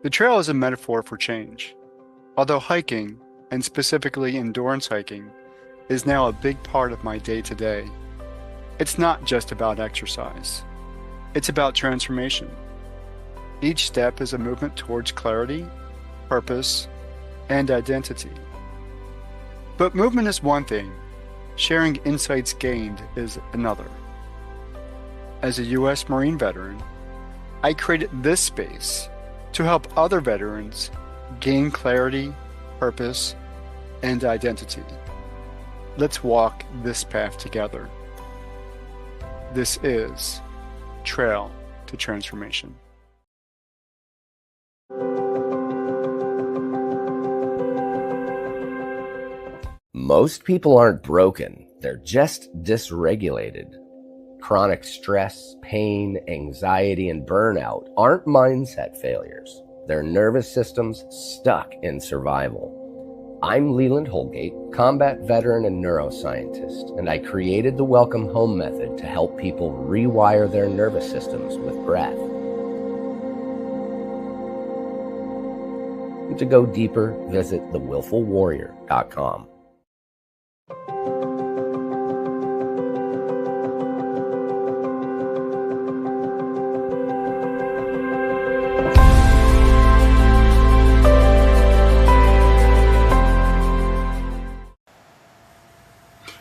The trail is a metaphor for change. Although hiking, and specifically endurance hiking, is now a big part of my day-to-day, it's not just about exercise. It's about transformation. Each step is a movement towards clarity, purpose, and identity. But movement is one thing, sharing insights gained is another. As a U.S. Marine veteran, I created this space to help other veterans gain clarity, purpose, and identity. Let's walk this path together. This is Trail to Transformation. Most people aren't broken, they're just dysregulated. Chronic stress, pain, anxiety, and burnout aren't mindset failures. They're nervous systems stuck in survival. I'm Leland Holgate, combat veteran and neuroscientist, and I created the Welcome Home method to help people rewire their nervous systems with breath. To go deeper, visit thewillfulwarrior.com.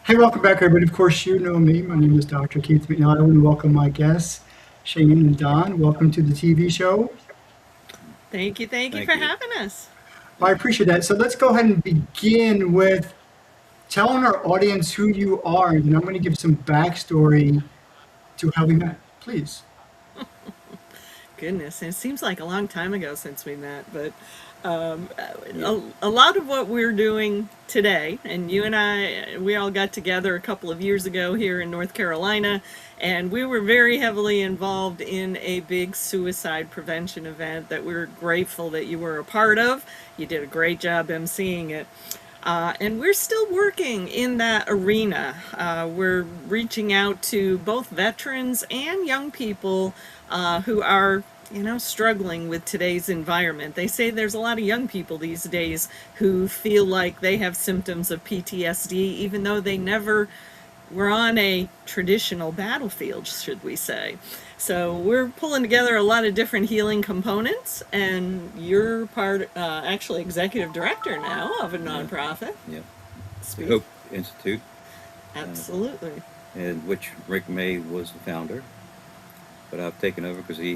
Hey, welcome back, everybody. Of course, you know me. My name is Dr. Keith McNally, and welcome my guests, Sheyenne and Don. Welcome to the TV show. Thank you for having us. Well, I appreciate that. So let's go ahead and begin with telling our audience who you are, and I'm going to give some backstory to how we met. Please. Goodness, it seems like a long time ago since we met, but a lot of what we're doing today, and you and I, we all got together a couple of years ago here in North Carolina, and we were very heavily involved in a big suicide prevention event that we're grateful that you were a part of. You did a great job emceeing it. And we're still working in that arena. We're reaching out to both veterans and young people who are, struggling with today's environment. They say there's a lot of young people these days who feel like they have symptoms of PTSD, even though they never were on a traditional battlefield, should we say. So we're pulling together a lot of different healing components, and you're actually executive director now of a nonprofit. Yeah. The Hope Institute. Absolutely. And which Rick May was the founder. But I've taken over because he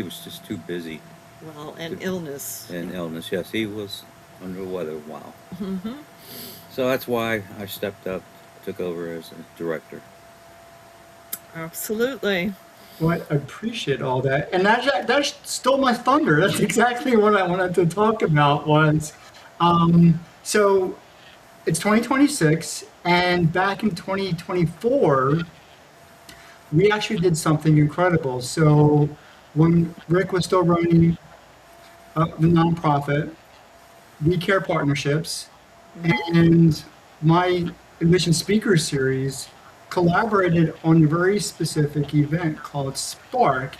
was just too busy. Well, and illness. And illness, yes. He was under the weather a while. Mm-hmm. So that's why I stepped up, took over as a director. Absolutely. Well, I appreciate all that. And that stole my thunder. That's exactly what I wanted to talk about was, so it's 2026, and back in 2024, we actually did something incredible. So when Rick was still running the nonprofit, We Care Partnerships, and my Envision Speaker Series collaborated on a very specific event called Spark.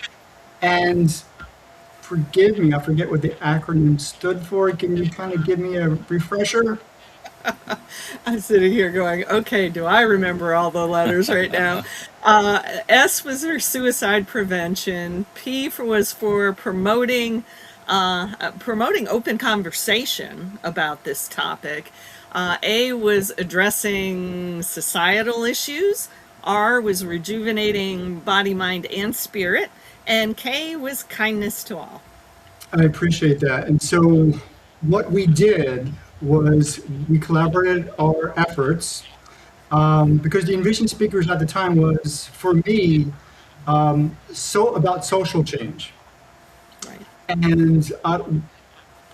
And forgive me, I forget what the acronym stood for. Can you kind of give me a refresher? I'm sitting here going, okay, do I remember all the letters right now? S was for suicide prevention. P was for promoting open conversation about this topic. A was addressing societal issues. R was rejuvenating body, mind, and spirit. And K was kindness to all. I appreciate that. And so what we did was we collaborated our efforts because the Envision Speakers at the time was, for me, so about social change. Right. And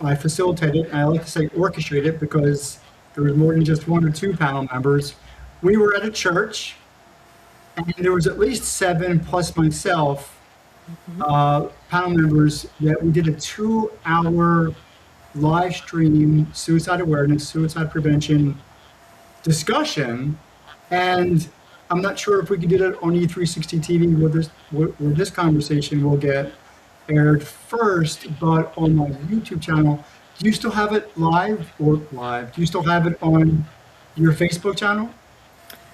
I facilitated, and I like to say orchestrated, because there was more than just one or two panel members. We were at a church, and there was at least 7 plus myself panel members that we did a 2-hour live stream suicide awareness, suicide prevention discussion. And I'm not sure if we can do that on E360 TV where this conversation will get. aired first, but on my YouTube channel. Do you still have it live or live? Do you still have it on your Facebook channel?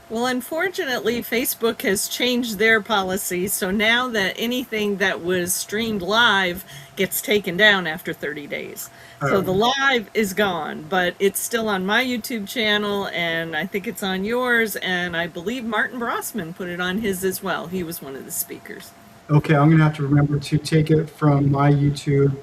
Well, unfortunately, Facebook has changed their policy, so now that anything that was streamed live gets taken down after 30 days. So the Oh, live is gone, but it's still on my YouTube channel, and I think it's on yours, and I believe Martin Brossman put it on his as well. He was one of the speakers. okay. I'm gonna have to remember to take it from my YouTube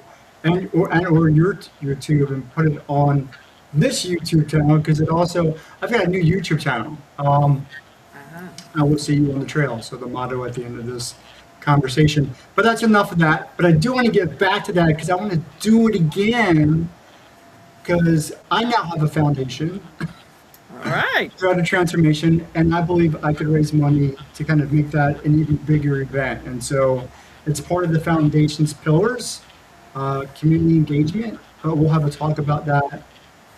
and or your YouTube and put it on this YouTube channel because it also I've got a new YouTube channel. Ah. I will see you on the trail. So the motto at the end of this conversation. But that's enough of that. But I do want to get back to that because I want to do it again because I now have a foundation All right. throughout a transformation, and I believe I could raise money to kind of make that an even bigger event. And so it's part of the foundation's pillars, community engagement. But we'll have a talk about that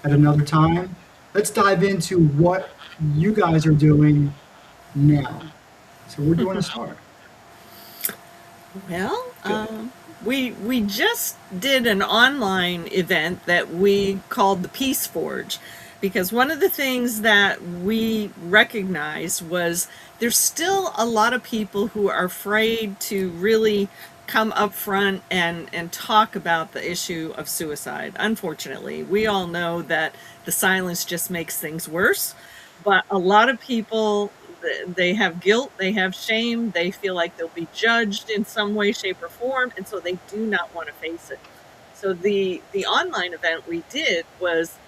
at another time. Let's dive into what you guys are doing now. So where do you want to start? Well, Good. we just did an online event that we called the Peace Forge, because one of the things that we recognized was there's still a lot of people who are afraid to really come up front and talk about the issue of suicide. Unfortunately, we all know that the silence just makes things worse, but a lot of people, they have guilt, they have shame, they feel like they'll be judged in some way, shape, or form, and so they do not want to face it. So the online event we did was,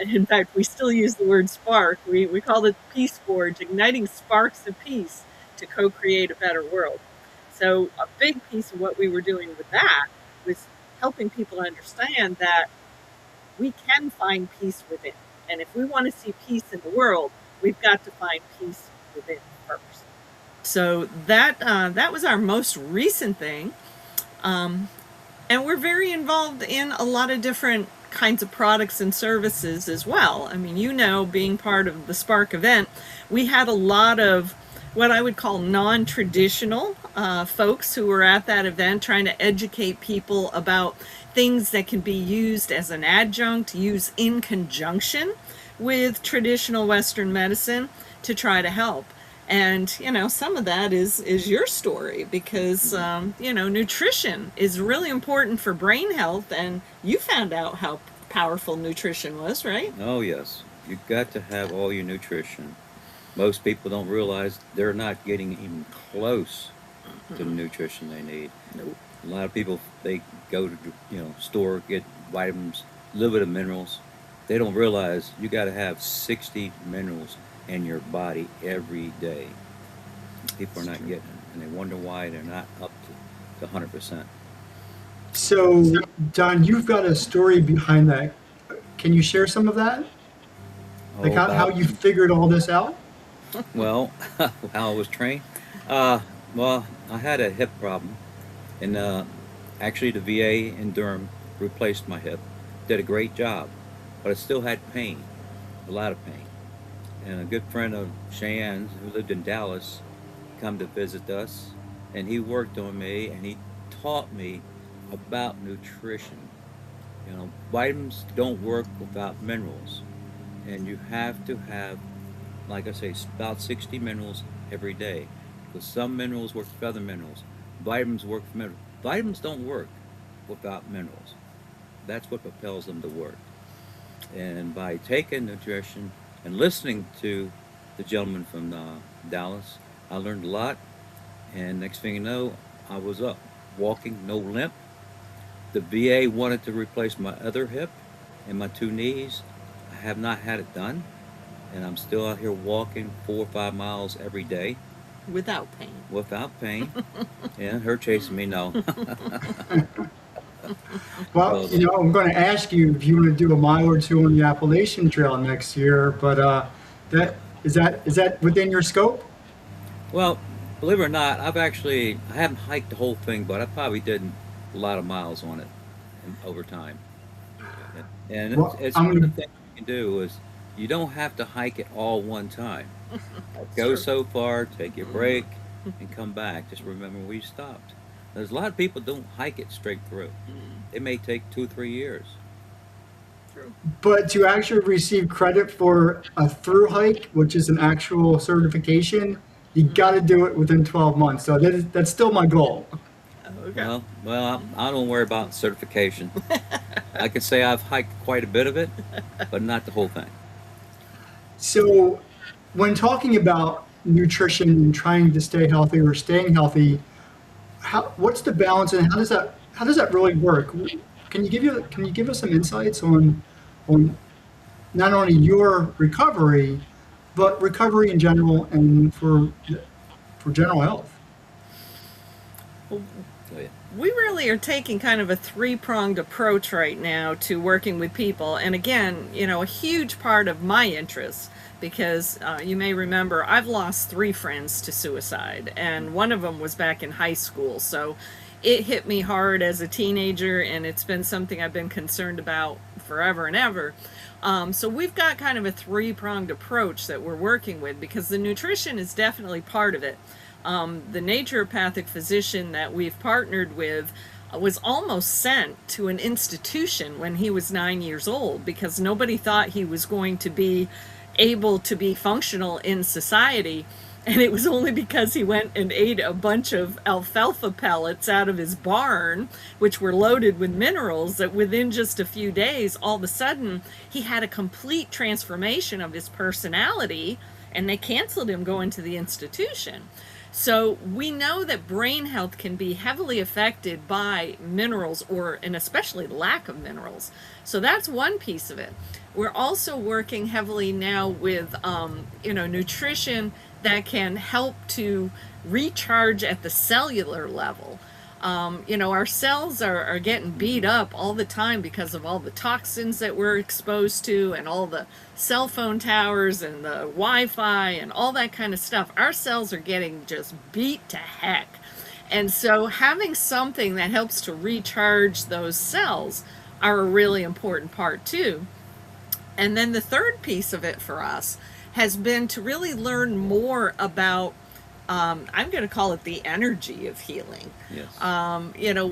in fact, we still use the word spark. We called it Peace Forge, igniting sparks of peace to co-create a better world. So a big piece of what we were doing with that was helping people understand that we can find peace within. And if we want to see peace in the world, we've got to find peace within first. So that was our most recent thing. And we're very involved in a lot of different kinds of products and services as well. I mean, being part of the Spark event, we had a lot of what I would call non-traditional folks who were at that event trying to educate people about things that can be used as an adjunct, used in conjunction with traditional Western medicine to try to help. And, some of that is your story because, nutrition is really important for brain health. And you found out how powerful nutrition was, right? Oh, yes. You got to have all your nutrition. Most people don't realize they're not getting even close to the nutrition they need. Nope. A lot of people, they go to store, get vitamins, a little bit of minerals. They don't realize you got to have 60 minerals in your body every day. People are not getting it, and they wonder why they're not up to 100%. So, Don, you've got a story behind that. Can you share some of that? Like Oh, how about you figured all this out? well, how I was trained. Uh, well, I had a hip problem, and actually the VA in Durham replaced my hip. Did a great job, but I still had pain, a lot of pain. And a good friend of Cheyenne's who lived in Dallas come to visit us, and he worked on me, and he taught me about nutrition. Vitamins don't work without minerals, and you have to have, like I say, about 60 minerals every day. Because some minerals work with other minerals. Vitamins work with minerals. Vitamins don't work without minerals. That's what propels them to work. And by taking nutrition and listening to the gentleman from Dallas, I learned a lot. And next thing you know, I was up, walking, no limp. The VA wanted to replace my other hip and my two knees. I have not had it done, and I'm still out here walking 4 or 5 miles every day Without pain. without pain. Yeah, her chasing me, no. Well, So, I'm going to ask you if you want to do a mile or two on the Appalachian Trail next year, but that is that within your scope? well, believe it or not, I haven't hiked the whole thing, but I probably did a lot of miles on it over time. And it's, Well, it's I'm one of going the things you can do is you don't have to hike it all one time. That's Go true. so far, take your break, and come back. Just remember where you stopped. There's a lot of people don't hike it straight through. It may take 2 3 years. True. But to actually receive credit for a through hike, which is an actual certification, you got to do it within 12 months. So that's still my goal. Okay. Well, I don't worry about certification. I can say I've hiked quite a bit of it, but not the whole thing. So when talking about nutrition and trying to stay healthy or staying healthy, what's the balance and how does that really work? Can you give us some insights on not only your recovery, but recovery in general and for general health? So, yeah. We really are taking kind of a three-pronged approach right now to working with people. And again, a huge part of my interest, because you may remember I've lost three friends to suicide, and one of them was back in high school. So it hit me hard as a teenager, and it's been something I've been concerned about forever and ever. So we've got kind of a three-pronged approach that we're working with, because the nutrition is definitely part of it. The naturopathic physician that we've partnered with was almost sent to an institution when he was 9 years old, because nobody thought he was going to be able to be functional in society. And it was only because he went and ate a bunch of alfalfa pellets out of his barn, which were loaded with minerals, that within just a few days, all of a sudden, he had a complete transformation of his personality, and they canceled him going to the institution. So we know that brain health can be heavily affected by minerals, and especially lack of minerals. So that's one piece of it. We're also working heavily now with, nutrition that can help to recharge at the cellular level. Our cells are getting beat up all the time because of all the toxins that we're exposed to, and all the cell phone towers and the Wi-Fi and all that kind of stuff. Our cells are getting just beat to heck. And so having something that helps to recharge those cells are a really important part too. And then the third piece of it for us has been to really learn more about, I'm going to call it the energy of healing. Yes.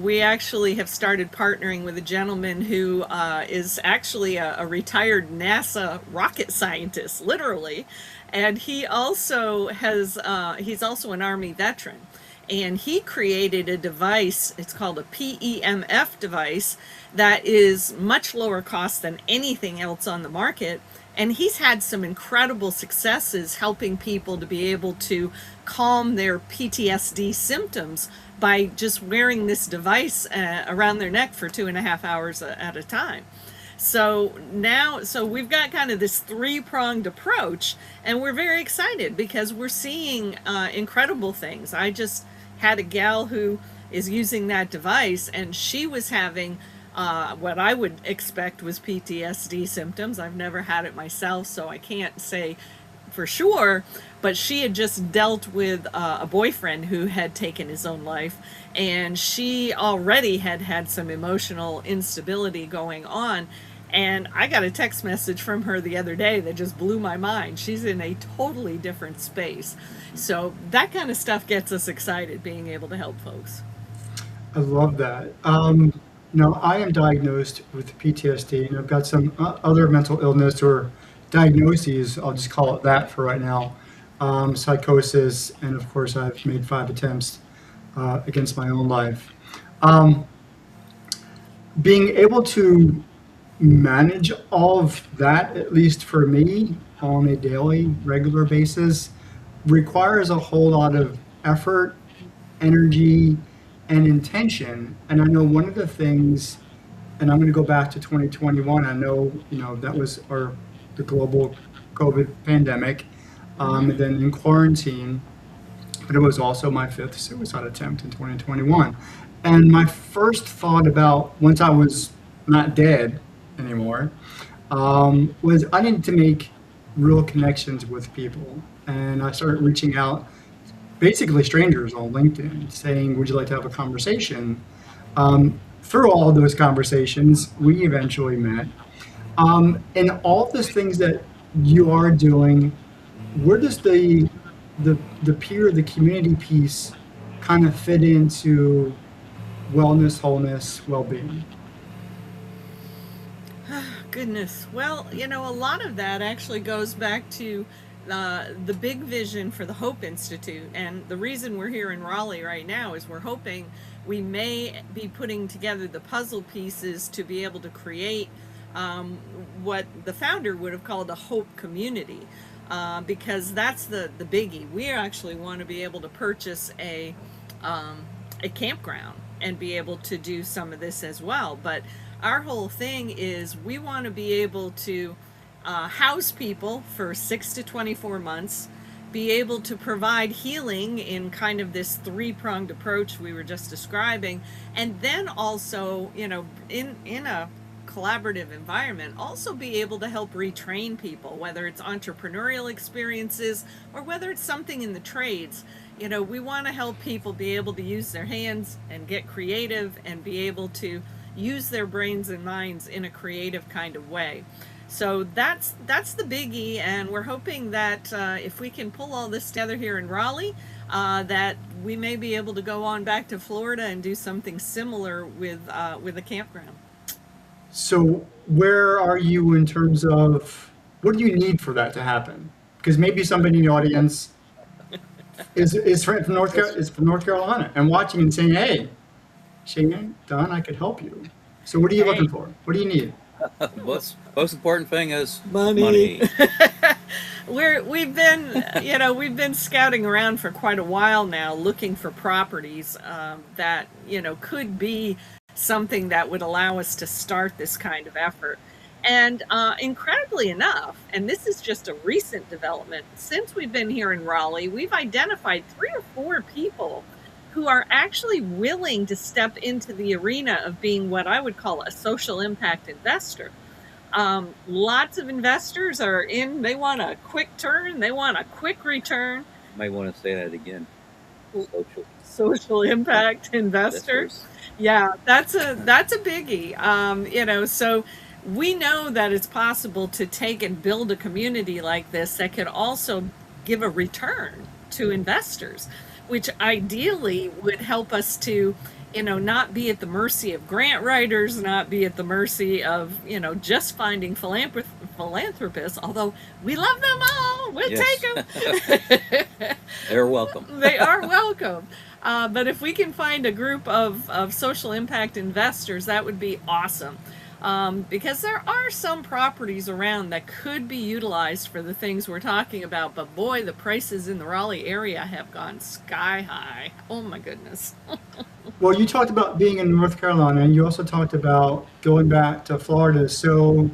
We actually have started partnering with a gentleman who is actually a retired NASA rocket scientist, literally. And he's also an Army veteran. And he created a device, it's called a PEMF device, that is much lower cost than anything else on the market. And he's had some incredible successes helping people to be able to calm their PTSD symptoms by just wearing this device around their neck for 2.5 hours at a time. So we've got kind of this three-pronged approach, and we're very excited because we're seeing incredible things. I just had a gal who is using that device, and she was having what I would expect was PTSD symptoms. I've never had it myself, so I can't say for sure, but she had just dealt with a boyfriend who had taken his own life, and she already had had some emotional instability going on. And I got a text message from her the other day that just blew my mind. She's in a totally different space. So that kind of stuff gets us excited, being able to help folks. I love that. I am diagnosed with PTSD, and I've got some other mental illness or diagnoses. I'll just call it that for right now. Psychosis, and of course, I've made 5 attempts against my own life. Being able to manage all of that, at least for me, on a daily, regular basis, requires a whole lot of effort, energy, and intention. And I know one of the things, and I'm going to go back to 2021. I know, that was the global COVID pandemic, and then in quarantine, but it was also my 5th suicide attempt in 2021. And my first thought about, once I was not dead anymore, was I needed to make real connections with people. And I started reaching out, basically strangers on LinkedIn, saying, would you like to have a conversation? Through all of those conversations, we eventually met. And all of those things that you are doing, where does the peer, the community piece kind of fit into wellness, wholeness, well-being? Goodness. Well, a lot of that actually goes back to the big vision for the Hope Institute. And the reason we're here in Raleigh right now is we're hoping we may be putting together the puzzle pieces to be able to create what the founder would have called a hope community. Because that's the biggie. We actually want to be able to purchase a campground and be able to do some of this as well. But our whole thing is we want to be able to house people for 6 to 24 months, be able to provide healing in kind of this three-pronged approach we were just describing, and then also, in a collaborative environment, also be able to help retrain people, whether it's entrepreneurial experiences or whether it's something in the trades. We want to help people be able to use their hands and get creative and be able to use their brains and minds in a creative kind of way. So that's the biggie, and we're hoping that if we can pull all this together here in Raleigh, that we may be able to go on back to Florida and do something similar with a campground. So where are you in terms of what do you need for that to happen? Because maybe somebody in the audience is from North Carolina and watching and saying, "Hey, Sheyenne, Don, I could help you." So what are you looking for? What do you need? Most important thing is Money. We've been scouting around for quite a while now, looking for properties that could be something that would allow us to start this kind of effort. And incredibly enough, and this is just a recent development, since we've been here in Raleigh, we've identified 3 or 4 people who are actually willing to step into the arena of being what I would call a social impact investor. Lots of investors are in, they want a quick turn, they want a quick return. Might want to say that again. Social impact investors. Yeah, that's a biggie. So we know that it's possible to take and build a community like this that could also give a return to investors, which ideally would help us to, not be at the mercy of grant writers, not be at the mercy of, just finding philanthropists, although we love them all. We'll take them. They're welcome. They are welcome. But if we can find a group of social impact investors, that would be awesome. Because there are some properties around that could be utilized for the things we're talking about, but boy, the prices in the Raleigh area have gone sky high. Oh my goodness. Well, you talked about being in North Carolina, and you also talked about going back to Florida. So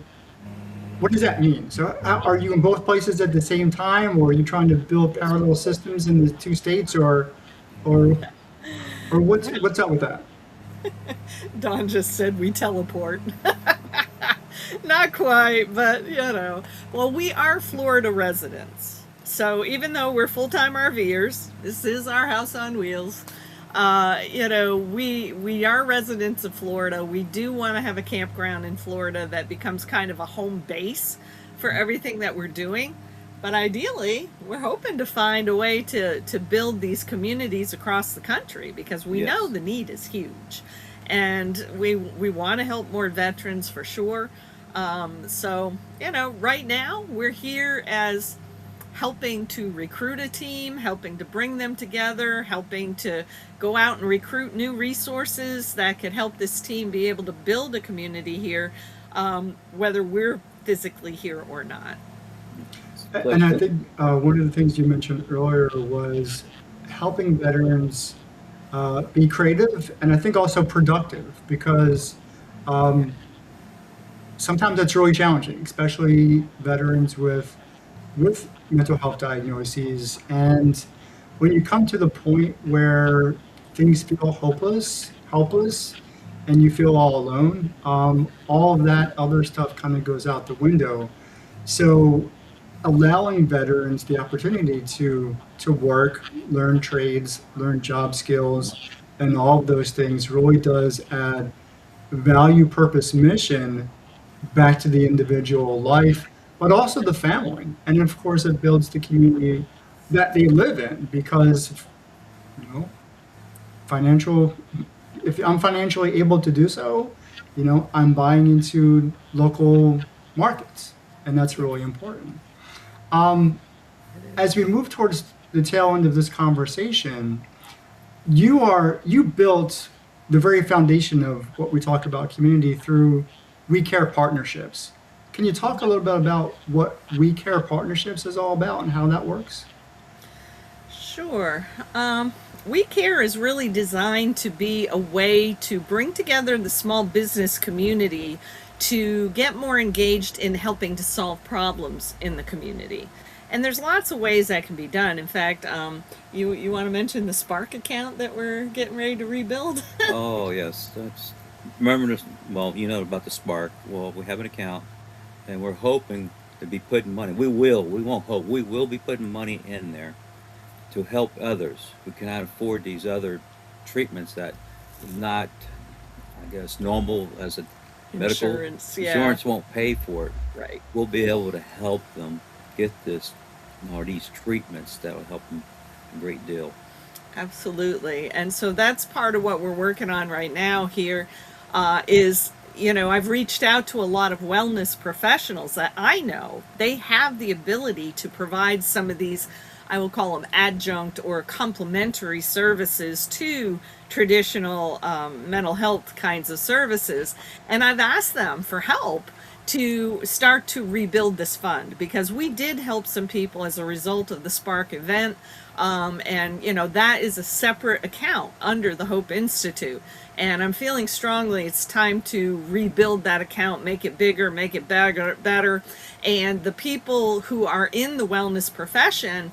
what does that mean? So are you in both places at the same time, or are you trying to build parallel systems in the 2 states, or what's up with that? Don just said we teleport. Not quite, but well, we are Florida residents. So even though we're full-time RVers, this is our house on wheels. We are residents of Florida. We do want to have a campground in Florida that becomes kind of a home base for everything that we're doing. But ideally, we're hoping to find a way to build these communities across the country, because we know the need is huge. And we want to help more veterans for sure. So, right now we're here as helping to recruit a team, helping to bring them together, helping to go out and recruit new resources that could help this team be able to build a community here, whether we're physically here or not. And I think one of the things you mentioned earlier was helping veterans be creative, and I think also productive, because sometimes that's really challenging, especially veterans with mental health diagnoses. And when you come to the point where things feel helpless, and you feel all alone, all of that other stuff kind of goes out the window. So allowing veterans the opportunity to work, learn trades, learn job skills, and all of those things really does add value, purpose, mission back to the individual life, but also the family. And of course, it builds the community that they live in, because financial if I'm financially able to do so, I'm buying into local markets, and that's really important. Um, as we move towards the tail end of this conversation, you built the very foundation of what we talk about community through We Care partnerships. Can you talk a little bit about what We Care partnerships is all about and how that works? Sure. We Care is really designed to be a way to bring together the small business community to get more engaged in helping to solve problems in the community. And there's lots of ways that can be done. In fact, you want to mention the Spark account that we're getting ready to rebuild? Oh yes, that's remember this. Well, you know about the Spark. Well, we have an account, and we're hoping to be putting money. We will. We won't hope. We will be putting money in there to help others who cannot afford these other treatments that is not, I guess, normal as a medical Insurance, yeah. insurance won't pay for it. Right. We'll be able to help them get this or these treatments that will help them a great deal. Absolutely. And so that's part of what we're working on right now here is, I've reached out to a lot of wellness professionals that I know they have the ability to provide some of these, I will call them adjunct or complementary services to traditional mental health kinds of services. And I've asked them for help to start to rebuild this fund because we did help some people as a result of the Spark event. And that is a separate account under the Hope Institute. And I'm feeling strongly it's time to rebuild that account, make it bigger, make it better. And the people who are in the wellness profession,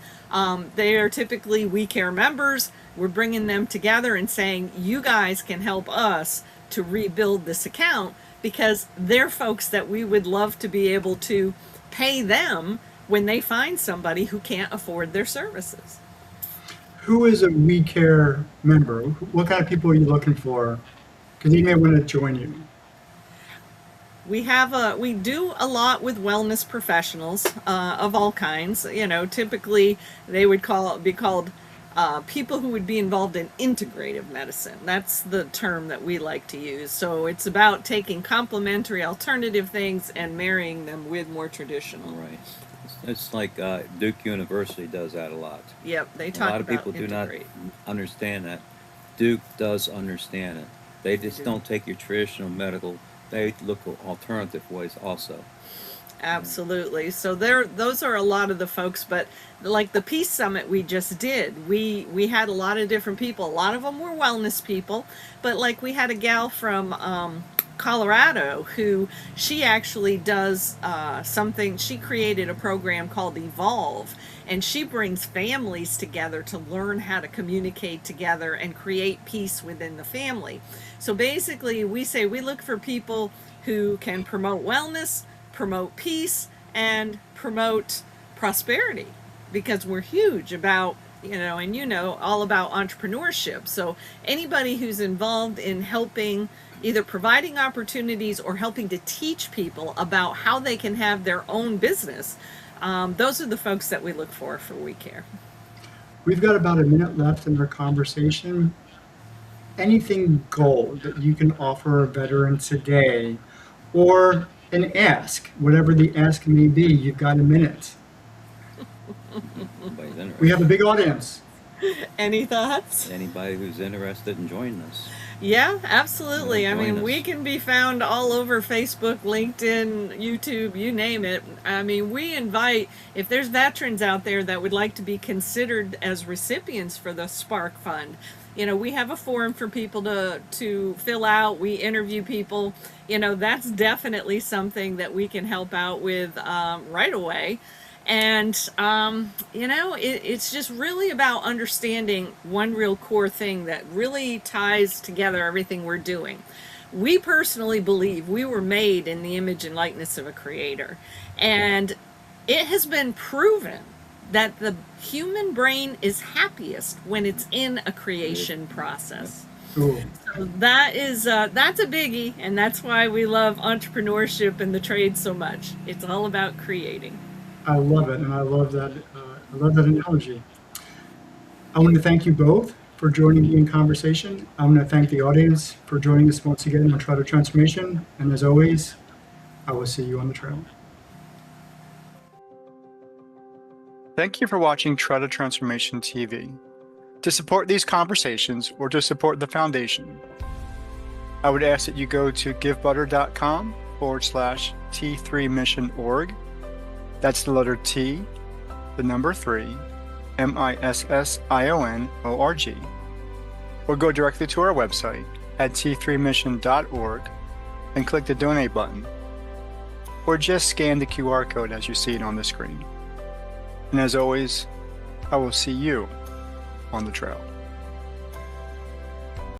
they are typically We Care members. We're bringing them together and saying, you guys can help us to rebuild this account because they're folks that we would love to be able to pay them when they find somebody who can't afford their services. Who is a We Care member? What kind of people are you looking for? Because they may want to join you. We do a lot with wellness professionals of all kinds. Typically they would be called people who would be involved in integrative medicine. That's the term that we like to use. So it's about taking complementary alternative things and marrying them with more traditional. Right. It's like Duke University does that a lot. Yep, they A talk lot of about people do not integrate. understand that. Duke does understand it. They just don't take your traditional medical. They look at alternative ways also. Absolutely. So those are a lot of the folks, but like the Peace Summit we just did, we had a lot of different people. A lot of them were wellness people, but like we had a gal from Colorado who she actually does something. She created a program called Evolve, and she brings families together to learn how to communicate together and create peace within the family. So basically, we say we look for people who can promote wellness, promote peace, and promote prosperity because we're huge about all about entrepreneurship. So anybody who's involved in helping either providing opportunities or helping to teach people about how they can have their own business, those are the folks that we look for We Care. We've got about a minute left in our conversation. Anything gold that you can offer a veteran today or an ask, whatever the ask may be, you've got a minute. Anybody's interested. We have a big audience. Any thoughts? Anybody who's interested in joining us. Yeah, absolutely. I mean, Join we us. can be found all over Facebook, LinkedIn, YouTube, you name it. I mean, we invite, if there's veterans out there that would like to be considered as recipients for the Spark Fund, we have a form for people to fill out. We interview people. That's definitely something that we can help out with right away. And, it's just really about understanding one real core thing that really ties together everything we're doing. We personally believe we were made in the image and likeness of a creator. And it has been proven that the human brain is happiest when it's in a creation process. Cool. So that's a biggie, and that's why we love entrepreneurship and the trade so much. It's all about creating. I love it, and I love that. I love that analogy. I want to thank you both for joining me in conversation. I'm going to thank the audience for joining us once again on Trail to Transformation. And as always, I will see you on the trail. Thank you for watching Trail to Transformation TV. To support these conversations or to support the foundation, I would ask that you go to givebutter.com/T3missionorg. That's the letter T, the number 3, MISSIONORG. Or go directly to our website at t3mission.org and click the donate button. Or just scan the QR code as you see it on the screen. And as always, I will see you on the trail.